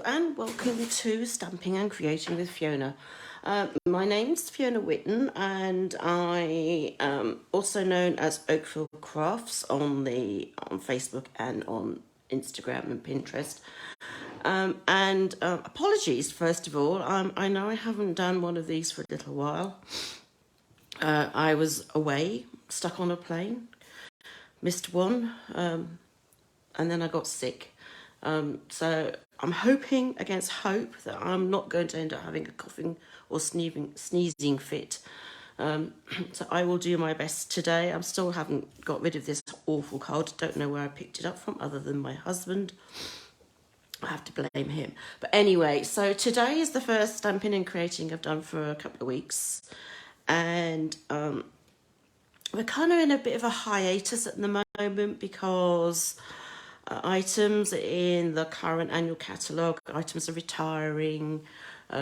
and welcome to Stamping and Creating with Fiona. My name's Fiona Whitten and I am also known as Oakville Crafts on Facebook and on Instagram and Pinterest. Apologies first of all, I know I haven't done one of these for a little while. I was away, stuck on a plane, missed one, and then I got sick. So I'm hoping against hope that I'm not going to end up having a coughing or sneezing fit. So I will do my best today. I still haven't got rid of this awful cold. Don't know where I picked it up from other than my husband. I have to blame him. But anyway, so today is the first Stamping and Creating I've done for a couple of weeks. And we're kind of in a bit of a hiatus at the moment because items in the current annual catalogue, items are retiring,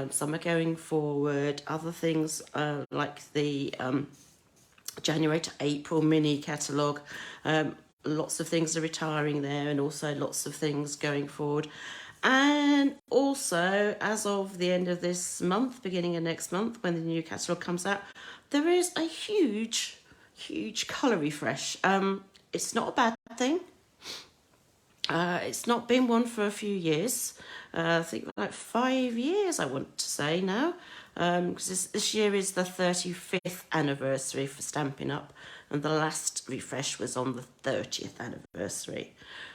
some are going forward, other things like the January to April mini catalogue, lots of things are retiring there and also lots of things going forward. And also, as of the end of this month, beginning of next month, when the new catalogue comes out, there is a huge colour refresh. It's not a bad thing. It's not been one for a few years. I think like 5 years, I want to say now. Because this year is the 35th anniversary for Stampin' Up. And the last refresh was on the 30th anniversary.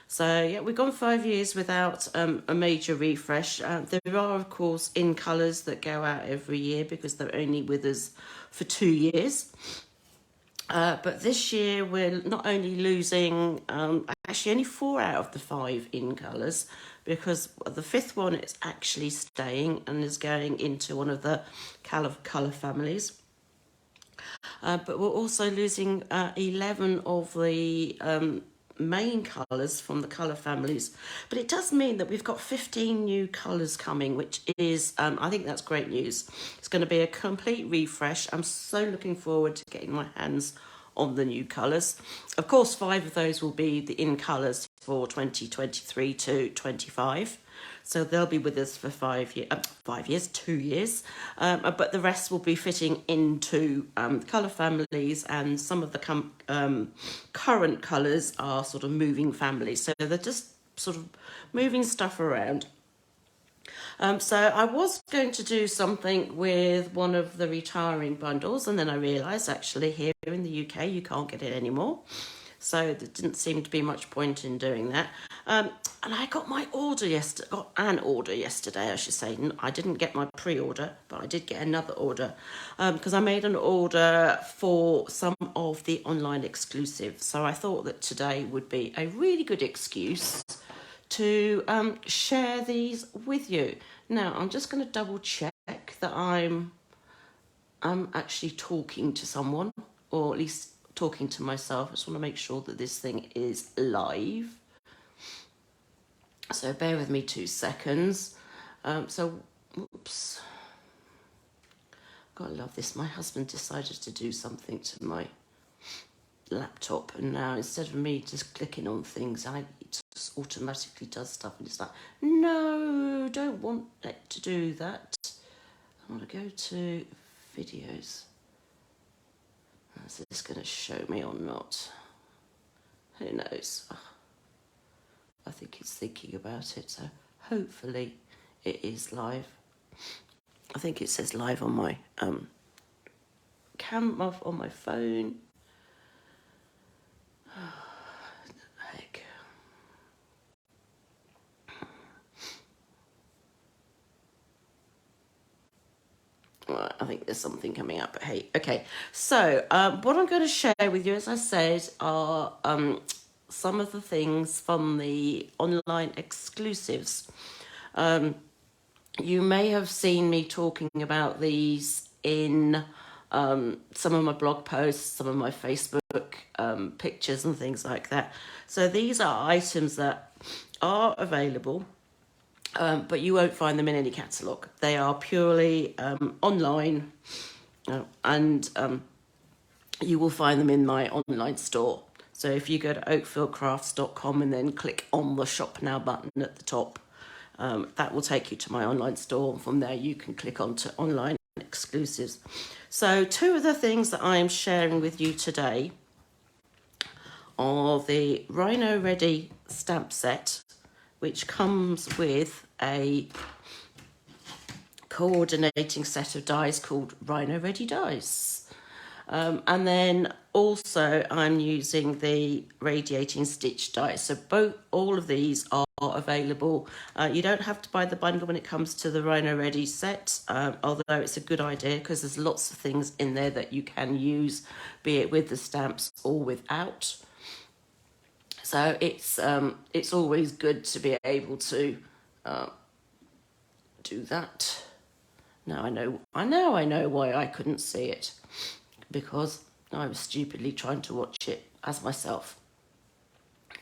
So yeah, we've gone 5 years without a major refresh. There are, of course, in colours that go out every year because they're only with us for 2 years. But this year we're not only losing, actually only 4 out of the 5 in colours, because the 5th one is actually staying and is going into one of the colour families. But we're also losing 11 of the main colours from the colour families. But it does mean that we've got 15 new colours coming, which is, I think that's great news. It's going to be a complete refresh. I'm so looking forward to getting my hands on the new colours. Of course, 5 of those will be the in colours for 2023 to 25. So they'll be with us for 5 years, 2 years. But the rest will be fitting into the colour families, and some of the current colours are sort of moving families. So they're just sort of moving stuff around. So I was going to do something with one of the retiring bundles, and then I realised actually here in the UK you can't get it anymore. So there didn't seem to be much point in doing that. And I got an order yesterday, I should say. I didn't get my pre-order, but I did get another order because I made an order for some of the online exclusives. So I thought that today would be a really good excuse to share these with you. Now, I'm just going to double check that I'm actually talking to someone, or at least talking to myself. I just want to make sure that this thing is live. So bear with me 2 seconds. Oops. Gotta love this. My husband decided to do something to my laptop, and now instead of me just clicking on things, it just automatically does stuff, and it's like, no, don't want it to do that. I want to go to videos. Is this going to show me or not? Who knows? I think it's thinking about it, so hopefully it is live. I think it says live on my camera on my phone. Heck. Right, I think there's something coming up, but hey, okay. So what I'm going to share with you, as I said, are some of the things from the online exclusives. You may have seen me talking about these in some of my blog posts, some of my Facebook pictures and things like that. So these are items that are available, but you won't find them in any catalogue. They are purely online, and you will find them in my online store. So if you go to oakvillecrafts.com and then click on the Shop Now button at the top, that will take you to my online store. From there you can click on to online exclusives. So two of the things that I am sharing with you today are the Rhino Ready stamp set, which comes with a coordinating set of dies called Rhino Ready Dies. And then also I'm using the Radiating Stitch Dies. So all of these are available. You don't have to buy the bundle when it comes to the Rhino Ready set, although it's a good idea because there's lots of things in there that you can use, be it with the stamps or without. So it's always good to be able to do that. Now I know why I couldn't see it, because I was stupidly trying to watch it as myself,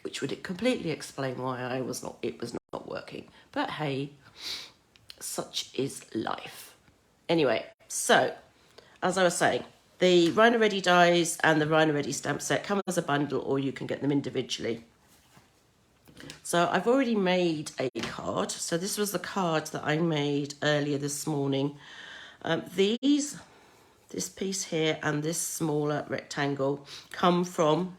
which would completely explain why it was not working. But hey, such is life. Anyway, so as I was saying, the Rhino Ready Dies and the Rhino Ready stamp set come as a bundle, or you can get them individually. So I've already made a card. So this was the card that I made earlier this morning. This piece here and this smaller rectangle come from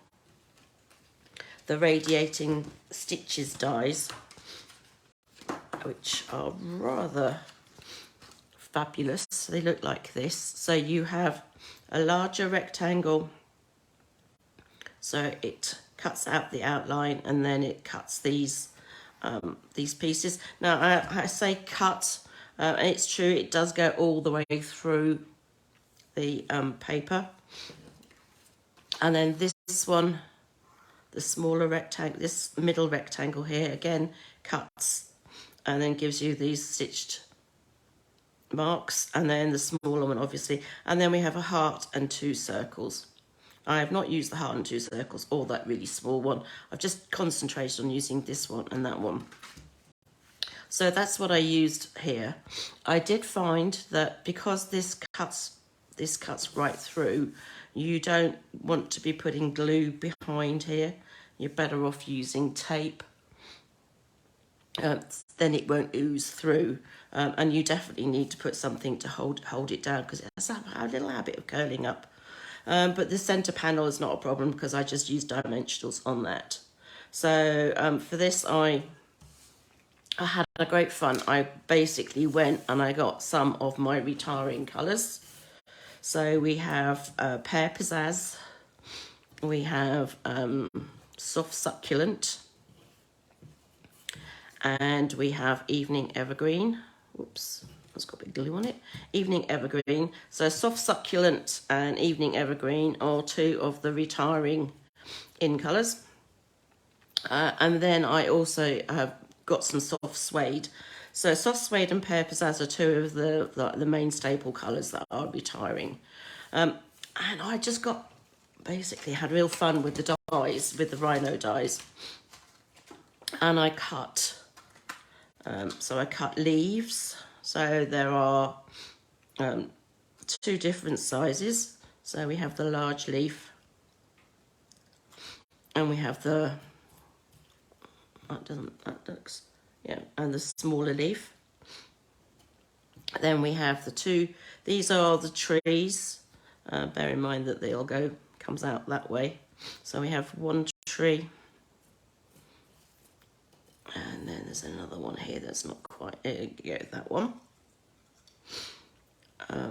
the Radiating Stitches Dies, which are rather fabulous. They look like this. So you have a larger rectangle, so it cuts out the outline, and then it cuts these pieces. Now I say cut, and it's true, it does go all the way through the paper. And then this one, the smaller rectangle, this middle rectangle here, again cuts and then gives you these stitched marks, and then the smaller one obviously, and then we have a heart and two circles. I have not used the heart and two circles or that really small one. I've just concentrated on using this one and that one. So that's what I used here. I did find that because this cuts right through, you don't want to be putting glue behind here. You're better off using tape. Then it won't ooze through, and you definitely need to put something to hold it down, because it has a little habit of curling up. But the centre panel is not a problem because I just use dimensionals on that. So for this I had a great fun. I basically went and I got some of my retiring colours. So we have Pear Pizzazz, we have Soft Succulent, and we have Evening Evergreen. Oops, it's got a bit of glue on it. Evening Evergreen. So Soft Succulent and Evening Evergreen are two of the retiring in colours. And then I also have got some Soft Suede. So Soft Suede and Pear Pizzazz are two of the main staple colours that are retiring. And I just had real fun with the dies, with the Rhino dies. And I cut, so I cut leaves. So there are two different sizes. So we have the large leaf, and we have and the smaller leaf. Then we have the two, these are the trees. Bear in mind that they all comes out that way. So we have one tree, and then there's another one here that's not quite, that one.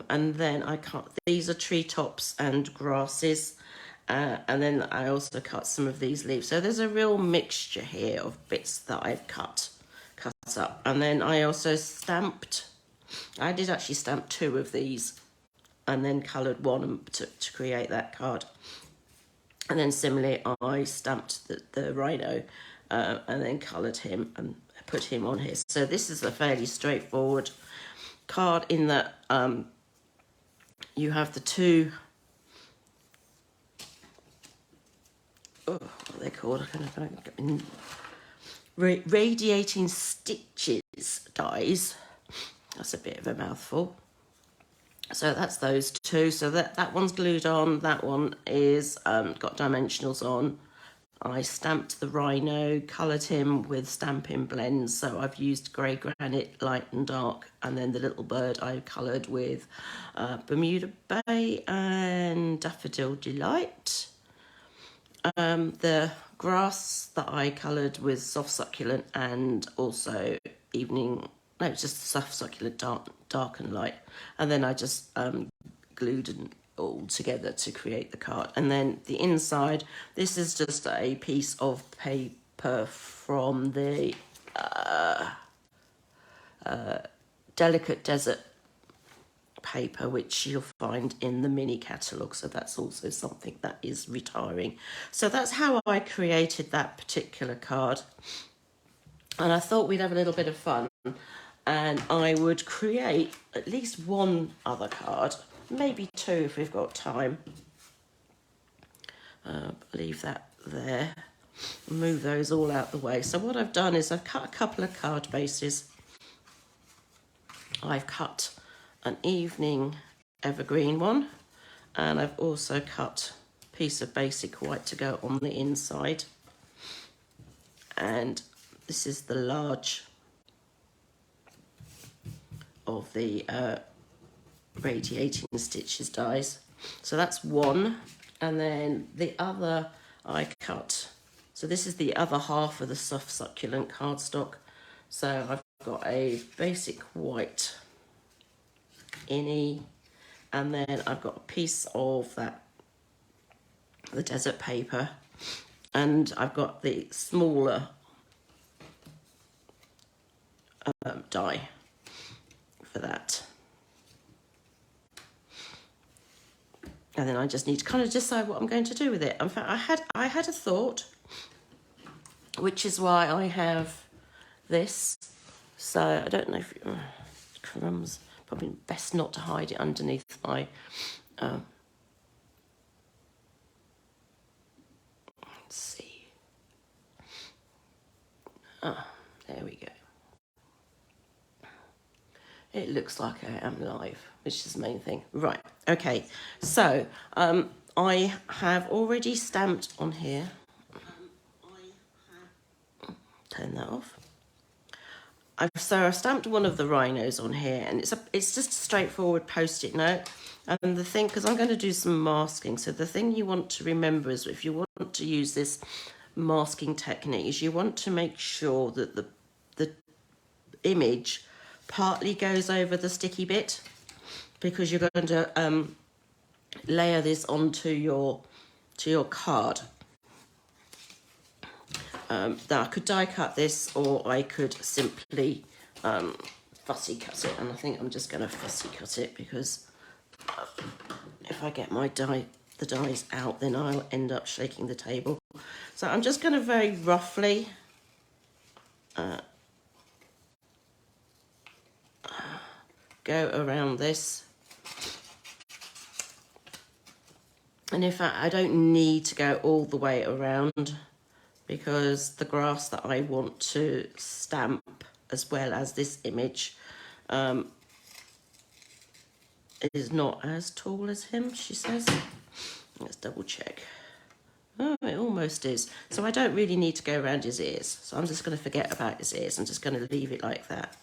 And then I cut, these are treetops and grasses, and then I also cut some of these leaves. So there's a real mixture here of bits that I've cut up. And then I also stamped, I did actually stamp two of these and then coloured one to create that card. And then similarly I stamped the rhino and then coloured him and put him on here. So this is a fairly straightforward card in that you have the two, what are they called? Radiating Stitches Dies. That's a bit of a mouthful. So that's those two. So that one's glued on. That one is got dimensionals on. I stamped the Rhino, coloured him with Stampin blends. So I've used grey granite, light and dark, and then the little bird I coloured with Bermuda Bay and Daffodil Delight. The grass that I coloured with Soft Succulent and also just Soft Succulent dark and light. And then I just glued it all together to create the card. And then the inside, this is just a piece of paper from the Delicate Desert paper, which you'll find in the mini catalogue. So that's also something that is retiring. So that's how I created that particular card. And I thought we'd have a little bit of fun. And I would create at least one other card, maybe two if we've got time. Leave that there. Move those all out the way. So what I've done is I've cut a couple of card bases. I've cut an evening evergreen one, and I've also cut a piece of basic white to go on the inside. And this is the large of the Radiating Stitches Dies. So that's one, and then the other I cut. So this is the other half of the Soft Succulent cardstock. So I've got a basic white innie, and then I've got a piece of the desert paper, and I've got the smaller die for that. And then I just need to kind of decide what I'm going to do with it. In fact, I had a thought, which is why I have this. So I don't know if crumbs. Probably best not to hide it underneath my. Let's see. Ah, there we go. It looks like I am live, which is the main thing. Right, okay. So I have already stamped on here. Turn that off. So I've stamped one of the rhinos on here, and it's just a straightforward post-it note. And the thing, because I'm going to do some masking, so the thing you want to remember is if you want to use this masking technique, is you want to make sure that the image partly goes over the sticky bit, because you're going to layer this onto your card. Now I could die cut this, or I could simply fussy cut it, and I think I'm just going to fussy cut it, because if I get the dies out, then I'll end up shaking the table. So I'm just going to very roughly go around this. And in fact, I don't need to go all the way around, because the grass that I want to stamp, as well as this image, is not as tall as him, she says. Let's double check. Oh, it almost is. So I don't really need to go around his ears. So I'm just going to forget about his ears. I'm just going to leave it like that.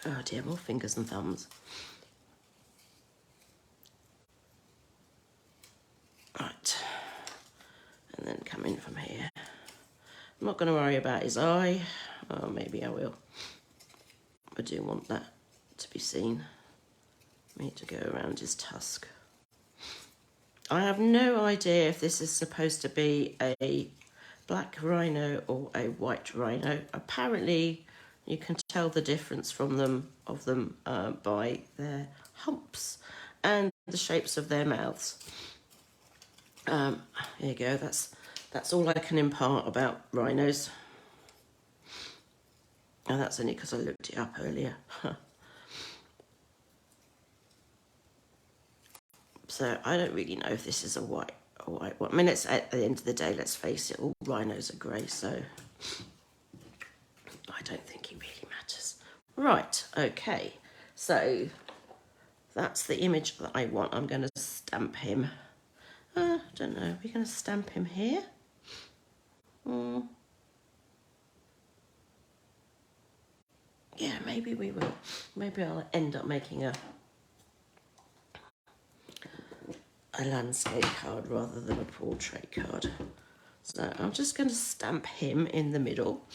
Oh dear, more fingers and thumbs. Right. And then come in from here. I'm not going to worry about his eye. Oh, maybe I will. I do want that to be seen. I need to go around his tusk. I have no idea if this is supposed to be a black rhino or a white rhino. Apparently, you can tell the difference from them by their humps and the shapes of their mouths. There you go. That's all I can impart about rhinos. And that's only because I looked it up earlier. So I don't really know if this is a white one. I mean, it's at the end of the day, let's face it, all rhinos are grey, so I don't think it really matters. Right, okay. So that's the image that I want. I'm going to stamp him. I don't know, we're going to stamp him here. Yeah, maybe we will. Maybe I'll end up making a landscape card rather than a portrait card. So I'm just going to stamp him in the middle.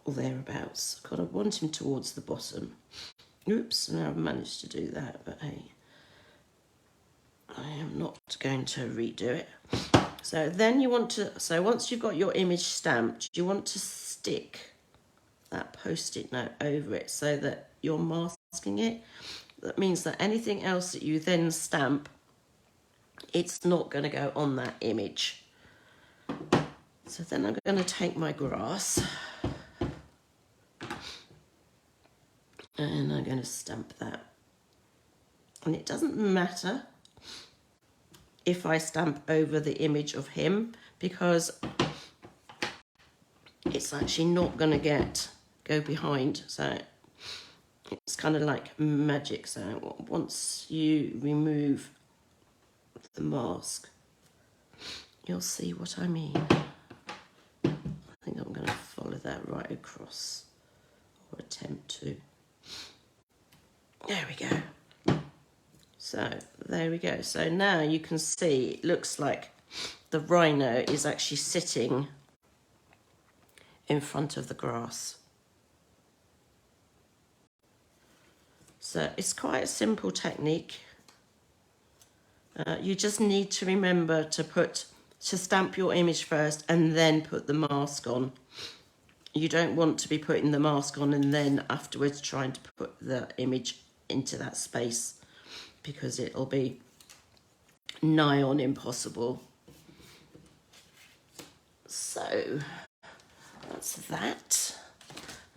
Or thereabouts. God, I want him towards the bottom. Oops, now I've managed to do that, but hey, I am not going to redo it. So then you want to, so once you've got your image stamped, you want to stick that post-it note over it so that you're masking it. That means that anything else that you then stamp, it's not going to go on that image. So then I'm going to take my grass and I'm going to stamp that. And it doesn't matter if I stamp over the image of him, because it's actually not going to go behind. So it's kind of like magic. So once you remove the mask, you'll see what I mean. I think I'm going to follow that right across, or attempt to. There we go. So there we go. So now you can see it looks like the rhino is actually sitting in front of the grass. So it's quite a simple technique. You just need to remember to stamp your image first and then put the mask on. You don't want to be putting the mask on and then afterwards trying to put the image into that space, because it'll be nigh on impossible. So that's that.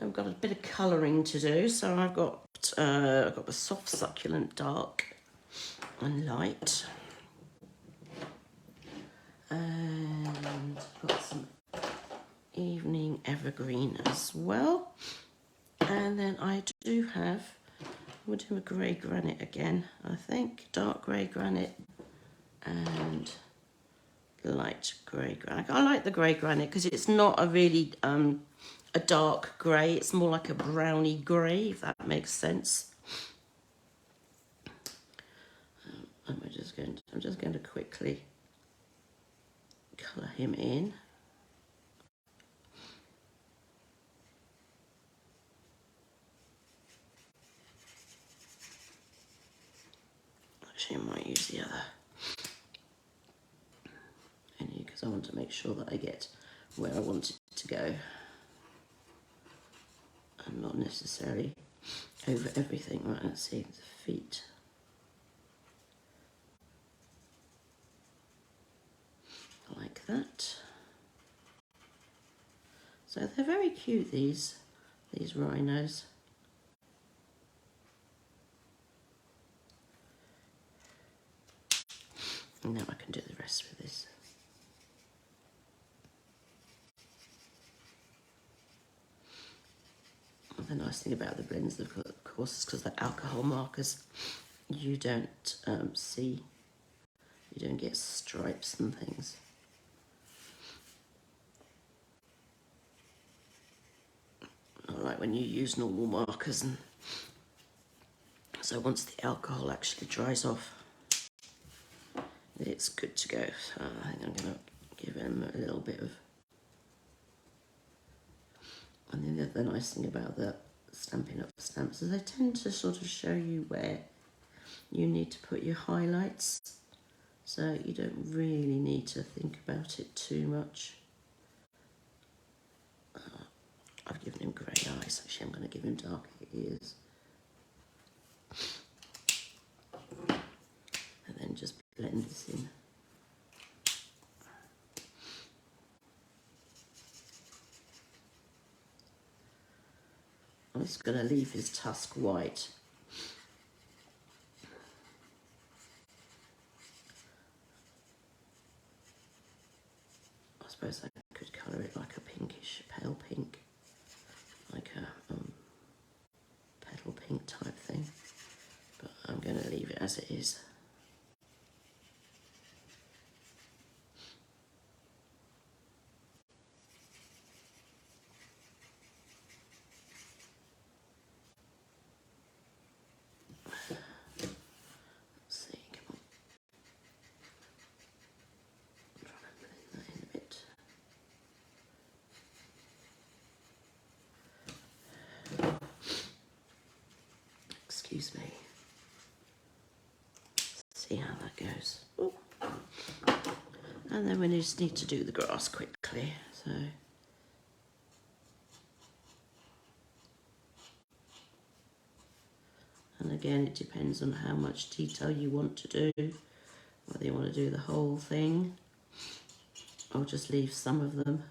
I've got a bit of colouring to do, so I've got the Soft Succulent dark and light, and got some evening evergreen as well, and then I do have, we'll do a grey granite again, I think, dark grey granite and light grey granite. I like the grey granite because it's not a really a dark grey, it's more like a browny grey, if that makes sense. I'm just going to quickly colour him in. Actually, I might use the other, because I want to make sure that I get where I want it to go and not necessarily over everything. Right, let's see, the feet. Like that. So they're very cute, these rhinos. And now I can do the rest with this. The nice thing about the blends, of course, is because they're alcohol markers, you don't see, you don't get stripes and things. Not like when you use normal markers. And so once the alcohol actually dries off, it's good to go. So I think I'm going to give him a little bit of. And then the other nice thing about the Stampin' Up stamps is they tend to sort of show you where you need to put your highlights. So you don't really need to think about it too much. I've given him grey eyes, actually I'm going to give him darker ears. And then just blend this in. I'm just going to leave his tusk white. I suppose I could colour it like a pinkish, pale pink, like a as it is. Excuse me. See how that goes. Ooh. And then we just need to do the grass quickly. So and again, it depends on how much detail you want to do, whether you want to do the whole thing or just leave some of them.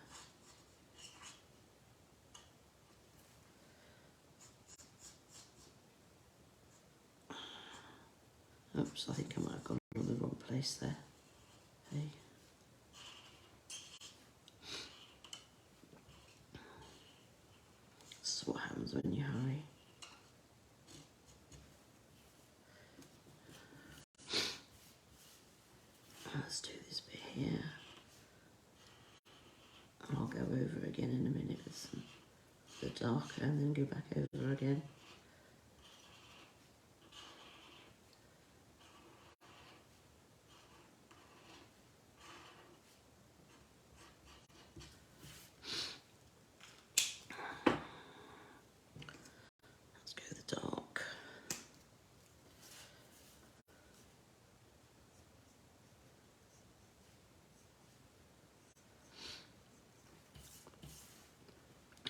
Oops, I think I might have gone on the wrong place there. Hey. This is what happens when you hurry. Let's do this bit here. And I'll go over again in a minute with some the darker and then go back over again. Let's go the dark.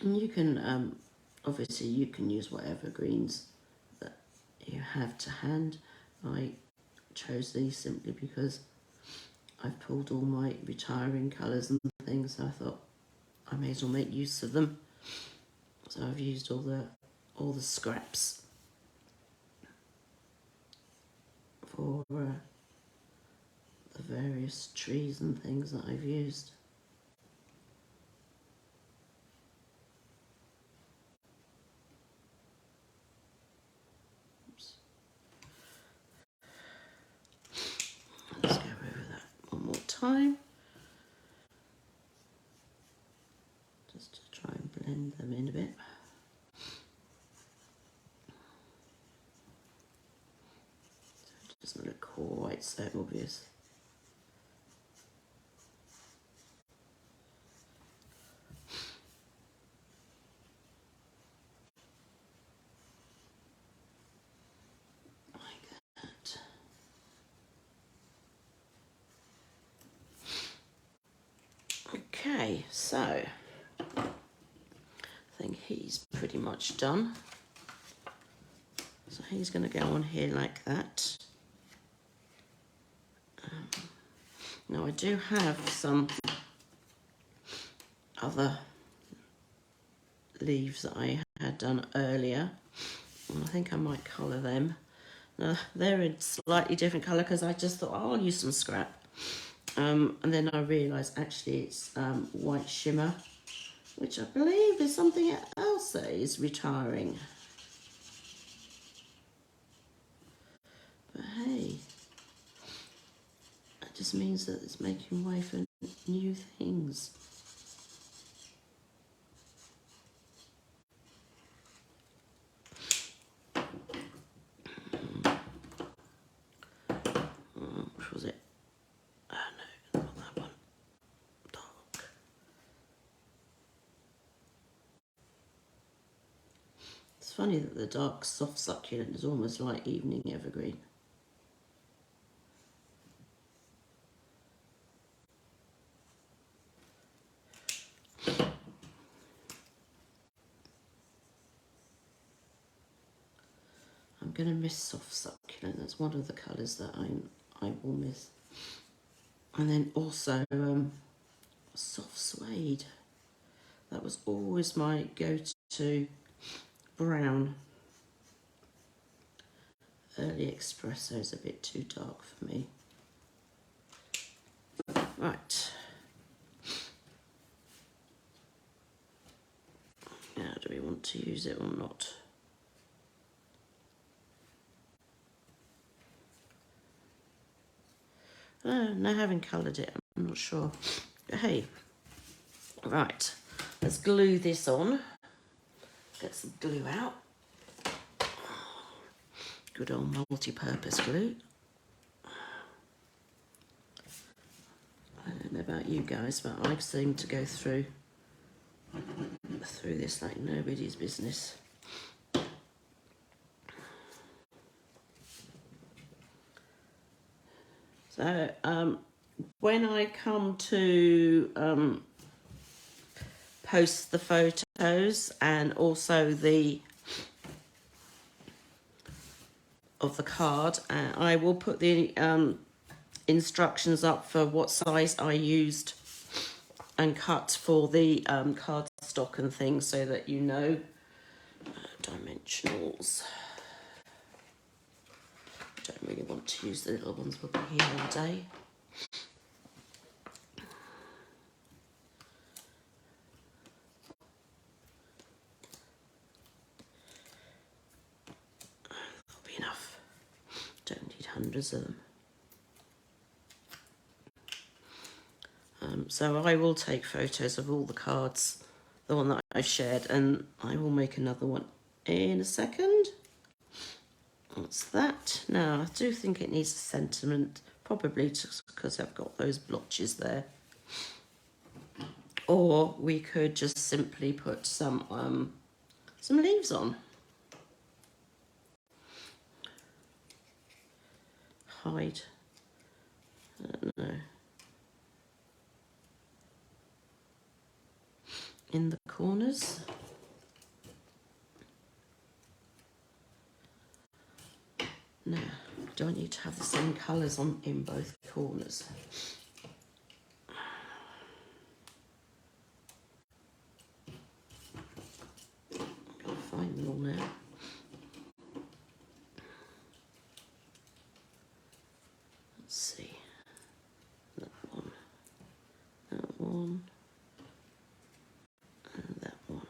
And you can, obviously you can use whatever greens that you have to hand. I chose these simply because I've pulled all my retiring colours and things, so I thought I may as well make use of them. So I've used all the scraps for the various trees and things that I've used. Let's go over that one more time, just to try and blend them in a bit. So it doesn't look quite so obvious. Like that. Okay, so I think he's pretty much done. So he's going to go on here like that. Now I do have some other leaves that I had done earlier, and I think I might colour them. Now they're in slightly different colour because I just thought, oh, I'll use some scrap. And then I realised actually it's white shimmer, which I believe is something else that is retiring. But hey, it just means that it's making way for new things. Which was it? No, not that one. Dark. It's funny that the dark soft succulent is almost like evening evergreen. I'm going to miss soft succulent. That's one of the colours that I will miss. And then also soft suede. That was always my go-to brown. Early espresso is a bit too dark for me. Right. Now, do we want to use it or not? No, I haven't coloured it. I'm not sure. But hey, right. Let's glue this on. Get some glue out. Good old multi-purpose glue. I don't know about you guys, but I seem to go through this like nobody's business. So when I come to post the photos and also of the card, I will put the instructions up for what size I used and cut for the cardstock and things, so that you know dimensionals. I don't really want to use the little ones, we'll be here all day. That'll be enough. Don't need hundreds of them. So I will take photos of all the cards, the one that I've shared, and I will make another one in a second. What's that? Now, I do think it needs a sentiment, probably just because I've got those blotches there. Or we could just simply put some leaves on. Hide. I don't know. In the corners. No, do I need to have the same colours on in both corners? I've got to find them all now. Let's see. That one. That one. And that one.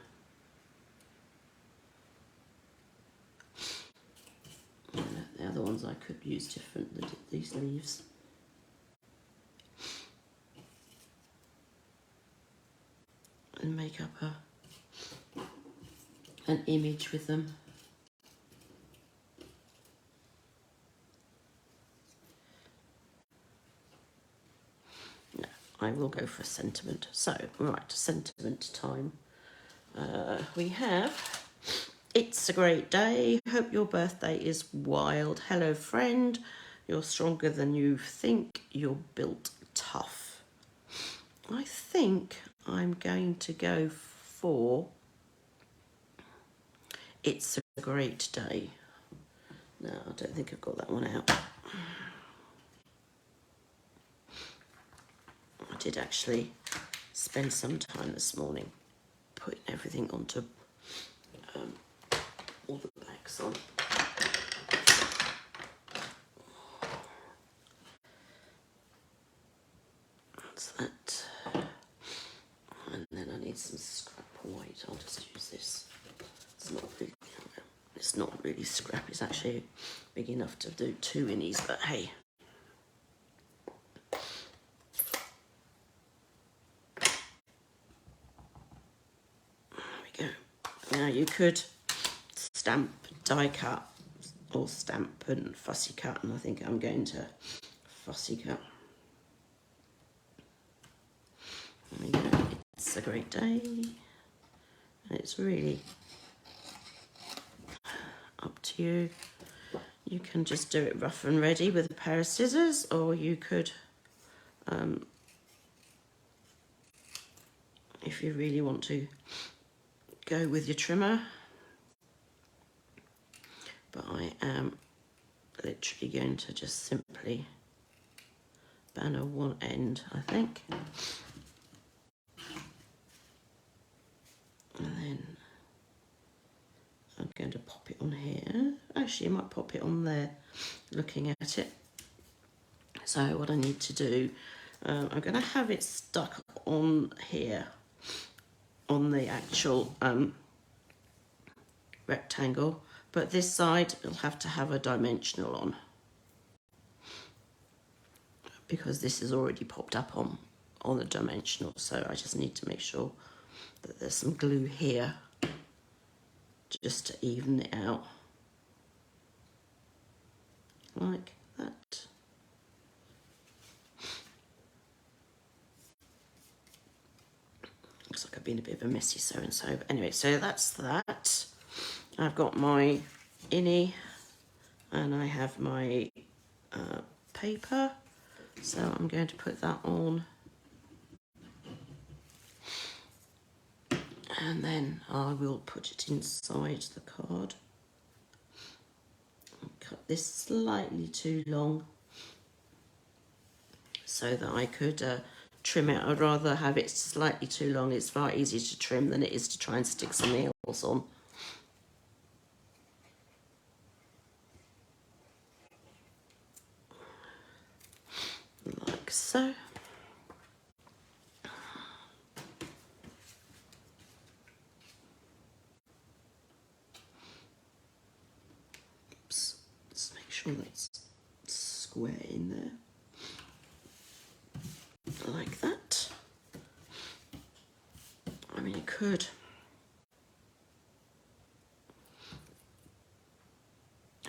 The other ones I could use different, these leaves. And make up an image with them. No, I will go for a sentiment. So, right, sentiment time. We have... It's a great day. Hope your birthday is wild. Hello, friend. You're stronger than you think. You're built tough. I think I'm going to go for It's a Great Day. No, I don't think I've got that one out. I did actually spend some time this morning putting everything onto all the backs on. That's that. And then I need some scrap white. I'll just use this. It's not really scrap. It's actually big enough to do 2 innies, but hey. There we go. Now you could stamp, die cut, or stamp and fussy cut, and I think I'm going to fussy cut. There we go. It's a great day. And it's really up to you. You can just do it rough and ready with a pair of scissors, or you could, if you really want to, go with your trimmer. But I am literally going to just simply banner one end, I think. And then I'm going to pop it on here. Actually, I might pop it on there, looking at it. So what I need to do, I'm going to have it stuck on here, on the actual rectangle. But this side, you'll have to have a dimensional on. because this is already popped up on the dimensional, so I just need to make sure that there's some glue here just to even it out, like that. Looks like I've been a bit of a messy so-and-so, but anyway, so that's that. I've got my innie and I have my paper, so I'm going to put that on, and then I will put it inside the card. I'll cut this slightly too long so that I could trim it. I'd rather have it slightly too long. It's far easier to trim than it is to try and stick some nails on. Like so. Oops. Let's make sure that's square in there. Like that. I mean, it could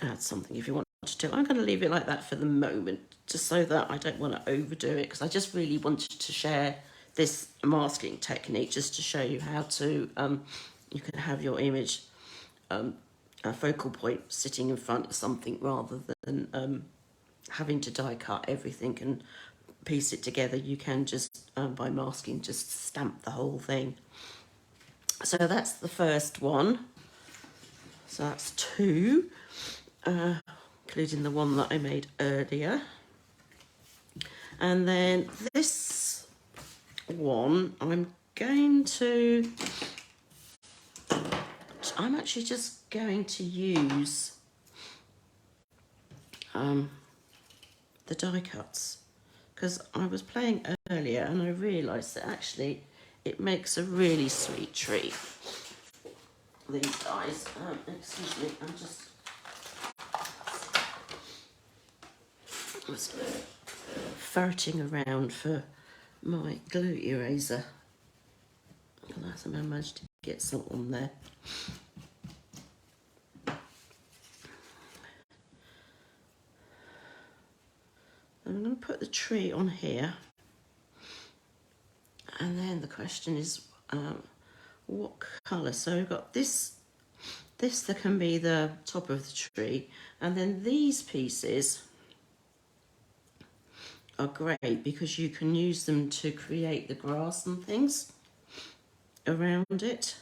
add something if you want to do. I'm going to leave it like that for the moment, just so that I don't want to overdo it, because I just really wanted to share this masking technique just to show you how to, you can have your image, a focal point sitting in front of something rather than having to die cut everything and piece it together. You can just, by masking, just stamp the whole thing. So that's the first one. So that's two, including the one that I made earlier. And then this one, I'm actually just going to use the die cuts, because I was playing earlier and I realised that actually it makes a really sweet tree. These dies, excuse me, I'm just ferreting around for my glue eraser, and I somehow managed to get some on there. I'm going to put the tree on here, and then the question is what colour. So we've got this that can be the top of the tree, and then these pieces are great because you can use them to create the grass and things around it.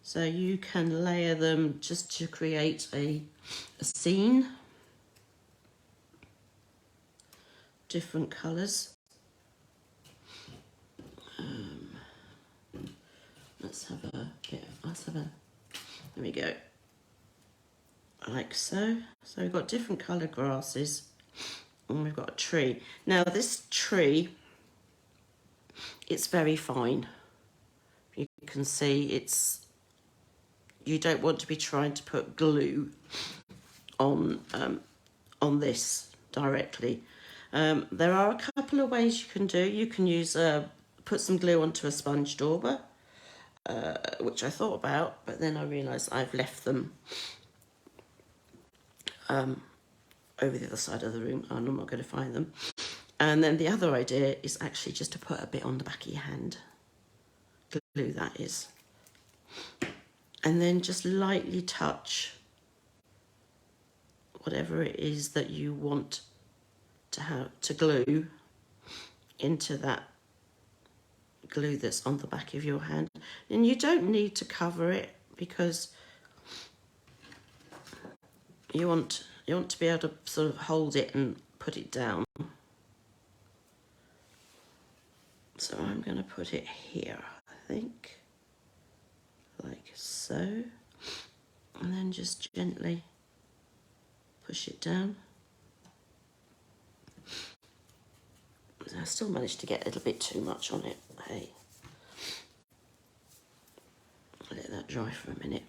So you can layer them just to create a scene, different colours. Let's have a bit, there we go, like so. So we've got different coloured grasses and we've got a tree. Now this tree, it's very fine. You can see you don't want to be trying to put glue on this directly. There are a couple of ways you can do. You can use put some glue onto a sponge dauber, which I thought about, but then I realised I've left them over the other side of the room and I'm not going to find them. And then the other idea is actually just to put a bit on the back of your hand, glue that is, and then just lightly touch whatever it is that you want to have to glue into that glue that's on the back of your hand. And you don't need to cover it because you want to be able to sort of hold it and put it down. So I'm going to put it here, I think, like so, and then just gently push it down. I still managed to get a little bit too much on it. Hey, let that dry for a minute,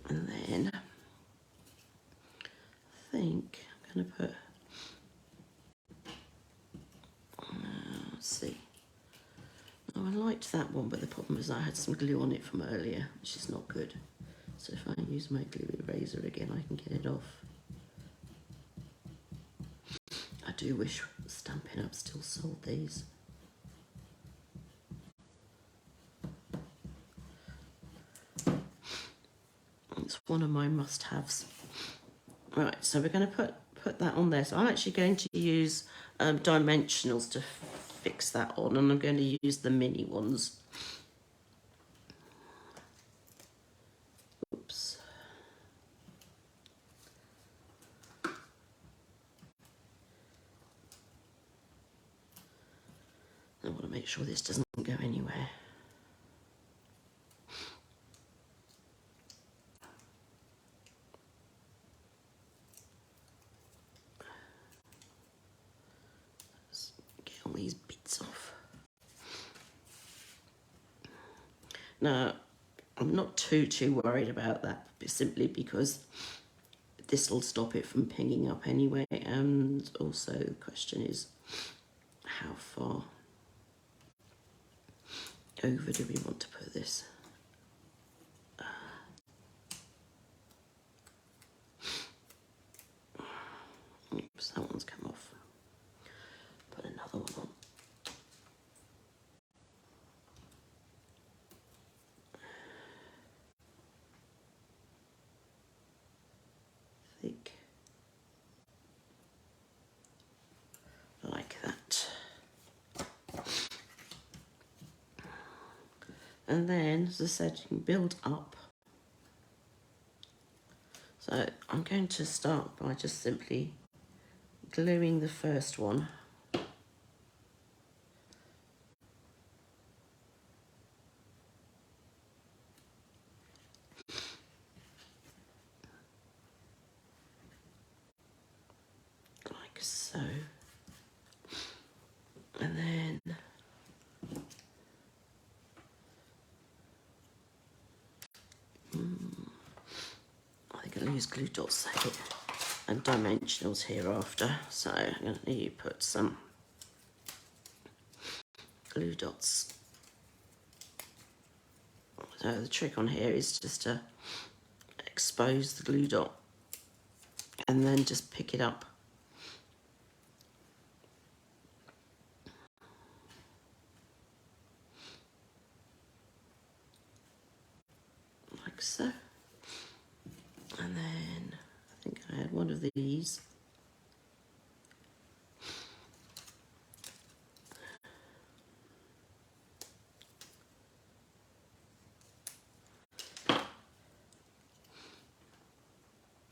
and then I think I'm going to put let's see. Oh, I liked that one, but the problem is I had some glue on it from earlier, which is not good. So if I use my glue eraser again, I can get it off. I do wish Stampin' Up still sold these. It's one of my must-haves. Right, so we're going to put that on there. So I'm actually going to use dimensionals to fix that on, and I'm going to use the mini ones. Oops. I want to make sure this doesn't go anywhere. Let's get all these bits off. Now, I'm not too worried about that, simply because this will stop it from pinging up anyway. And also the question is, how far over do we want to put this? Oops, that one's come off. Put another one on. Thick. Like that. And then, as I said, you can build up. So I'm going to start by just simply gluing the first one. Like so. And then I think I'll use glue dots here and dimensionals hereafter. So I'm going to need to put some glue dots. So the trick on here is just to expose the glue dot and then just pick it up. Like so. And then I think I had one of these.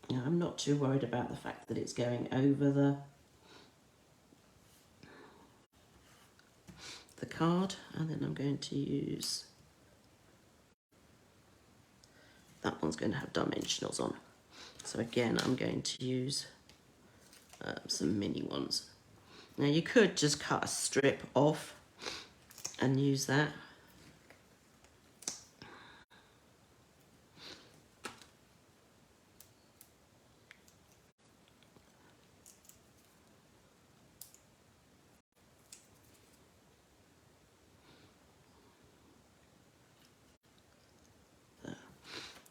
Now, I'm not too worried about the fact that it's going over the card, and then I'm going to use, that one's going to have dimensionals on. So again, I'm going to use some mini ones. Now you could just cut a strip off and use that.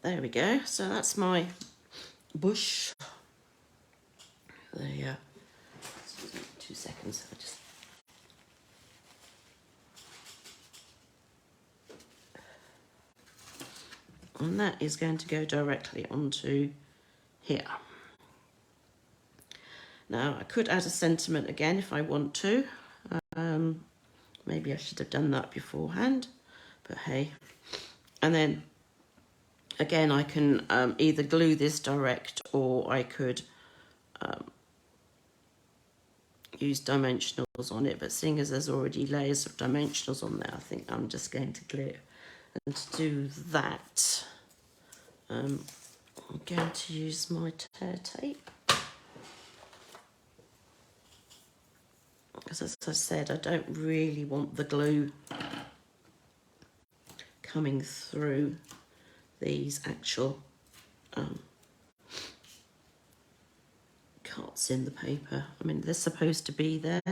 There we go. So that's my bush. There you go. 2 seconds. I just and that is going to go directly onto here. Now I could add a sentiment again if I want to. Maybe I should have done that beforehand, but hey. And then again, I can either glue this direct, or I could use dimensionals on it, but seeing as there's already layers of dimensionals on there, I think I'm just going to glue. And to do that, I'm going to use my tear tape. Because as I said, I don't really want the glue coming through these actual cuts in the paper. I mean, they're supposed to be there,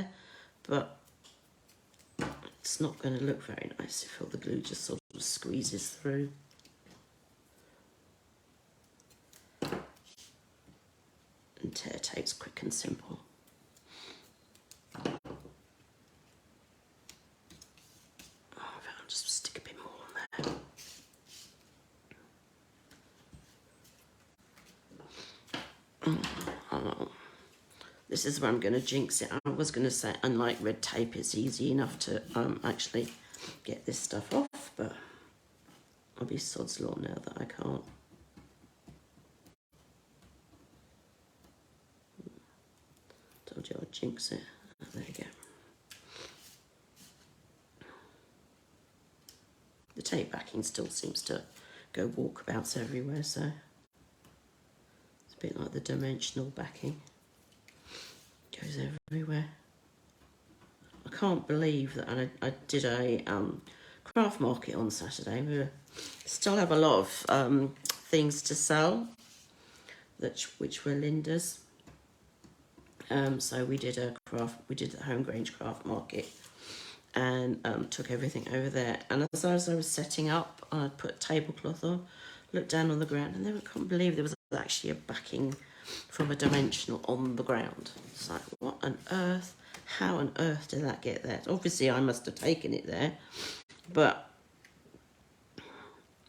but it's not going to look very nice if all the glue just sort of squeezes through. And tear tape's quick and simple. I'll just stick a bit more on there. Oh, this is where I'm going to jinx it. I was going to say, unlike red tape, it's easy enough to actually get this stuff off, but I'll be sod's law now that I can't. Told you I'd jinx it. Oh, there you go. The tape backing still seems to go walkabouts everywhere, so it's a bit like the dimensional backing. Goes everywhere. I can't believe that I did a craft market on Saturday. We still have a lot of things to sell, which were Linda's. So we did the Home Grange craft market, and took everything over there. And as I was setting up, I put a tablecloth on, looked down on the ground, and then I can't believe there was actually a backing from a dimensional on the ground. It's like, what on earth? How on earth did that get there? Obviously, I must have taken it there, but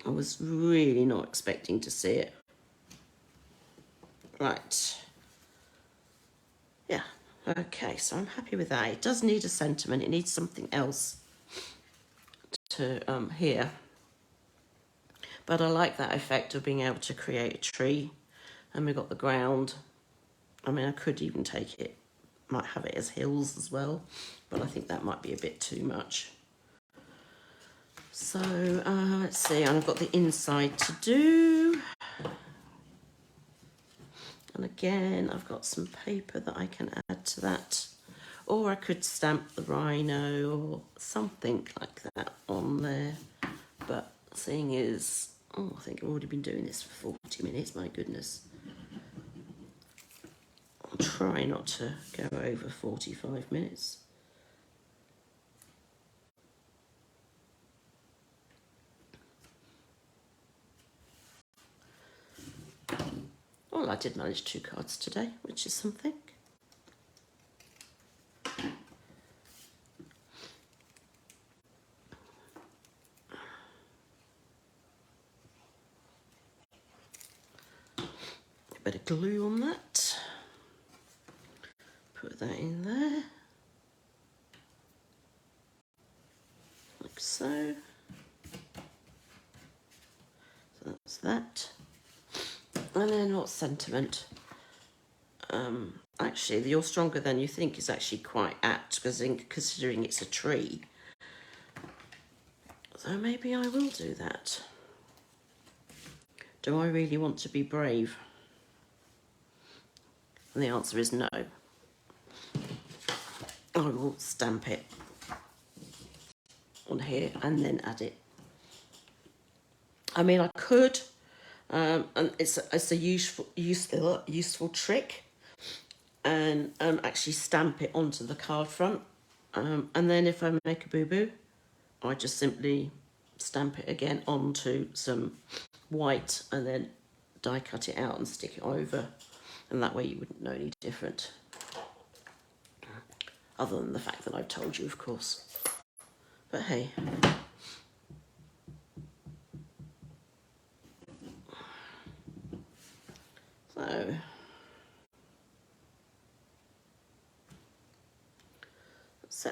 I was really not expecting to see it. Right. Yeah. Okay, so I'm happy with that. It does need a sentiment. It needs something else to here. But I like that effect of being able to create a tree. And we've got the ground. I mean, I could even take it, might have it as hills as well, but I think that might be a bit too much. So let's see, and I've got the inside to do. And again, I've got some paper that I can add to that. Or I could stamp the rhino or something like that on there. But the thing is, I think I've already been doing this for 40 minutes, my goodness. I'll try not to go over 45 minutes. Well, I did manage 2 cards today, which is something. A bit of glue on that. Put that in there. Like so. So that's that. And then what sentiment? Actually, the You're Stronger Than You Think is actually quite apt, because considering it's a tree. So maybe I will do that. Do I really want to be brave? And the answer is no. I will stamp it on here and then add it. I mean, I could, and it's a useful trick, and actually stamp it onto the card front, and then if I make a boo-boo, I just simply stamp it again onto some white and then die cut it out and stick it over, and that way you wouldn't know any different, other than the fact that I've told you, of course. But hey. So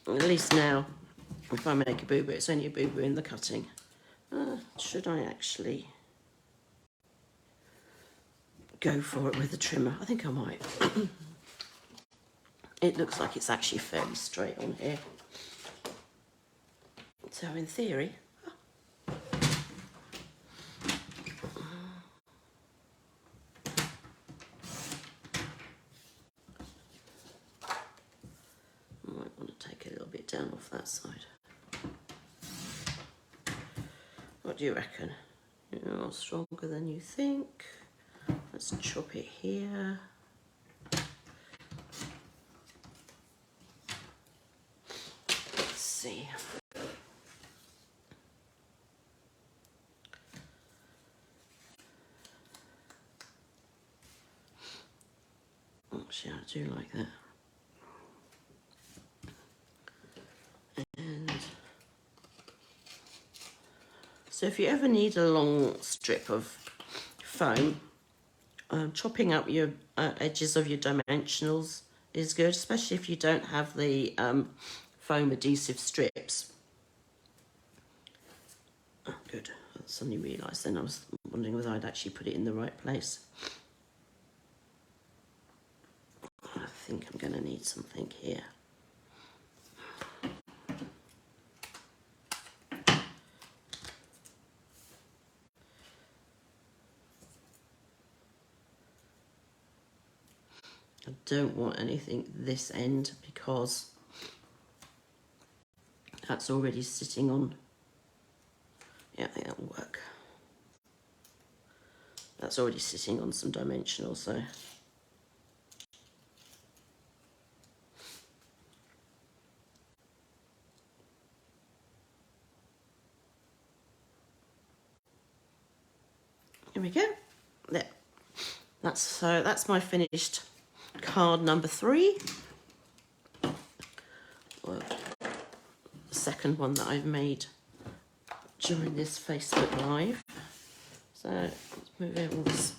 at least now, if I make a boo-boo, it's only a boo-boo in the cutting. Should I actually go for it with the trimmer? I think I might. It looks like it's actually fairly straight on here. So in theory, down off that side. What do you reckon? You're stronger than you think. Let's chop it here. see. Actually, I do like that. And so if you ever need a long strip of foam, chopping up your edges of your dimensionals is good, especially if you don't have the foam adhesive strips. Oh, good. I suddenly realised then I was wondering whether I'd actually put it in the right place. I think I'm going to need something here. I don't want anything this end because that's already sitting on. Yeah, I think that'll work. That's already sitting on some dimensional, so. Here we go. There. That's my finished card number 3. Well, the second one that I've made during this Facebook Live. So let's move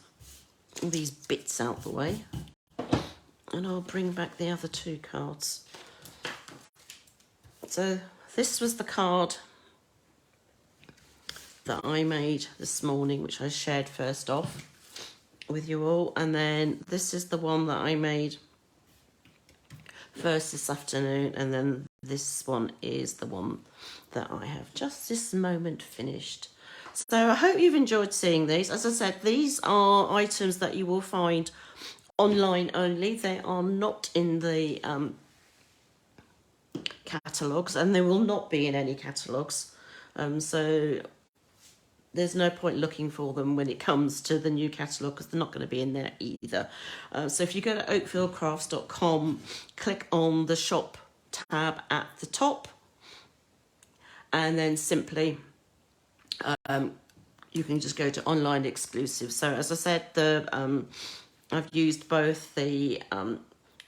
all these bits out the way, and I'll bring back the other 2 cards. So this was the card that I made this morning, which I shared first off with you all, and then this is the one that I made first this afternoon, and then this one is the one that I have just this moment finished. So I hope you've enjoyed seeing these. As I said, these are items that you will find online only. They are not in the catalogues, and they will not be in any catalogues. So there's no point looking for them when it comes to the new catalogue, because they're not going to be in there either. So if you go to oakfieldcrafts.com, click on the shop tab at the top, and then simply you can just go to online exclusive. So as I said, I've used both the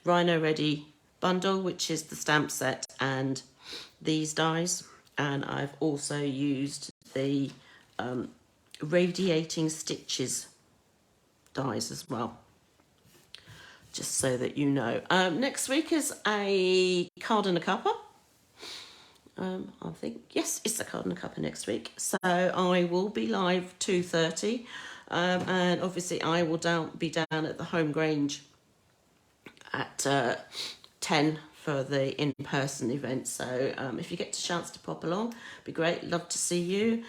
Rhino Ready bundle, which is the stamp set, and these dies, and I've also used the Radiating Stitches dies as well, just so that you know. Next week is a card and a cuppa. I think, yes, it's a card and a cuppa next week. So I will be live 2:30, and obviously I will be down at the Home Grange at 10 for the in-person event. So if you get a chance to pop along, be great. Love to see you.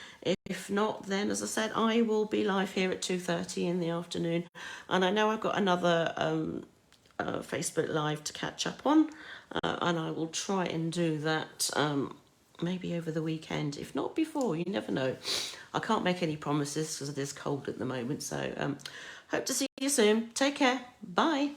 If not, then as I said, I will be live here at 2:30 in the afternoon, and I know I've got another Facebook Live to catch up on, and I will try and do that maybe over the weekend, if not before. You never know. I can't make any promises because it is cold at the moment. So hope to see you soon. Take care. Bye.